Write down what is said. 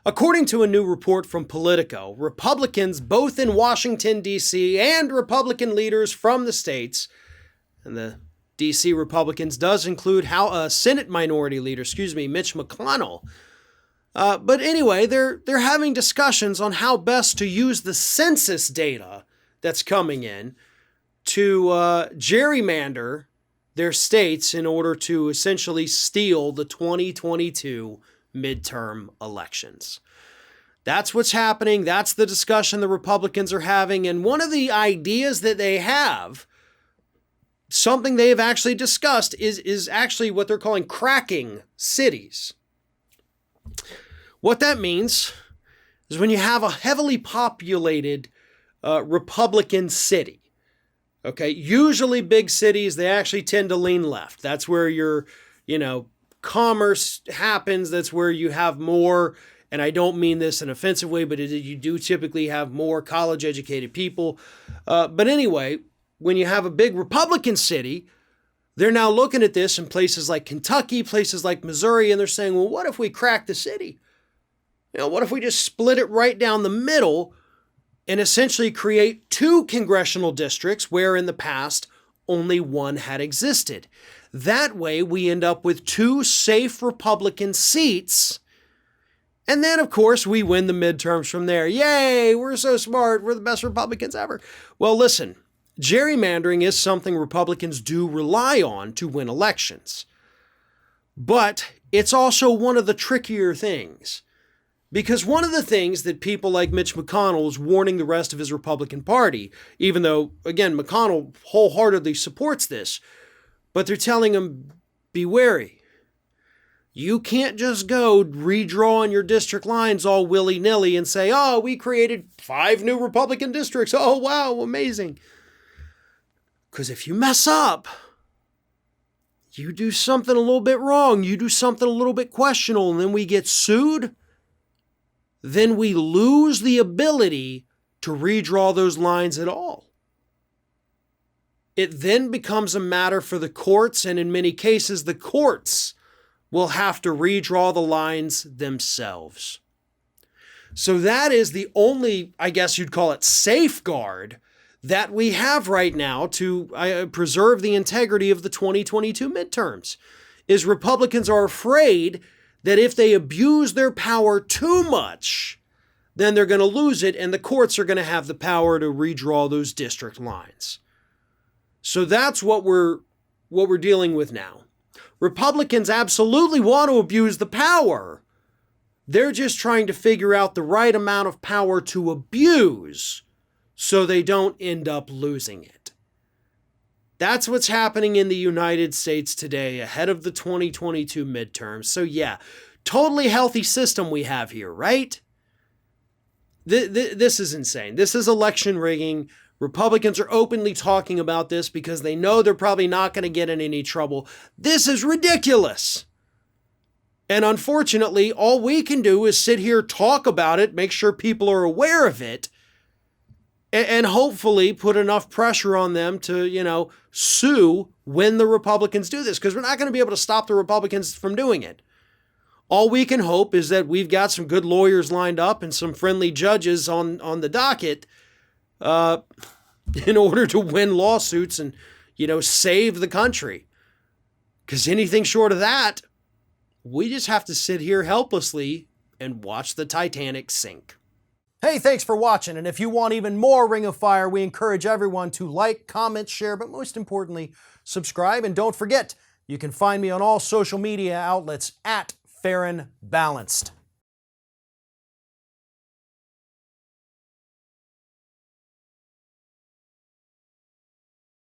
According to a new report from Politico, Republicans both in Washington, D.C. and Republican leaders from the states, and the D.C. Republicans does include Senate Minority Leader, Mitch McConnell. But anyway, they're having discussions on how best to use the census data that's coming in to gerrymander their states in order to essentially steal the 2022 midterm elections. That's what's happening. That's the discussion the Republicans are having. And one of the ideas that they have, something they have actually discussed, is actually what they're calling cracking cities. What that means is when you have a heavily populated Republican city, okay, usually big cities, they actually tend to lean left. That's where your, commerce happens. That's where you have more, and I don't mean this in an offensive way, but you do typically have more college-educated people. But anyway, when you have a big Republican city, they're now looking at this in places like Kentucky, places like Missouri, and they're saying, well, what if we crack the city? What if we just split it right down the middle and essentially create 2 congressional districts where in the past only one had existed? That way we end up with 2 safe Republican seats. And then, of course, we win the midterms from there. Yay, we're so smart. We're the best Republicans ever. Well, listen, gerrymandering is something Republicans do rely on to win elections. But it's also one of the trickier things. Because one of the things that people like Mitch McConnell is warning the rest of his Republican Party, even though, again, McConnell wholeheartedly supports this, but they're telling him, be wary. You can't just go redrawing your district lines all willy-nilly and say, oh, we created 5 new Republican districts. Oh, wow, amazing. Because if you mess up, you do something a little bit wrong, you do something a little bit questionable, and then we get sued, then we lose the ability to redraw those lines at all. It then becomes a matter for the courts, and in many cases, the courts will have to redraw the lines themselves. So that is the only, I guess you'd call it, safeguard that we have right now to preserve the integrity of the 2022 midterms, is Republicans are afraid that if they abuse their power too much, then they're going to lose it, and the courts are going to have the power to redraw those district lines. So that's what we're dealing with now. Republicans absolutely want to abuse the power. They're just trying to figure out the right amount of power to abuse so they don't end up losing it. That's what's happening in the United States today ahead of the 2022 midterms. So yeah, totally healthy system we have here, right? This is insane. This is election rigging. Republicans are openly talking about this because they know they're probably not going to get in any trouble. This is ridiculous. And unfortunately, all we can do is sit here, talk about it, make sure people are aware of it, and hopefully put enough pressure on them to, sue when the Republicans do this, because we're not going to be able to stop the Republicans from doing it. All we can hope is that we've got some good lawyers lined up and some friendly judges on the docket in order to win lawsuits and, save the country. Because anything short of that, we just have to sit here helplessly and watch the Titanic sink. Hey, thanks for watching. And if you want even more Ring of Fire, we encourage everyone to like, comment, share, but most importantly, subscribe. And don't forget, you can find me on all social media outlets at Fair and Balanced.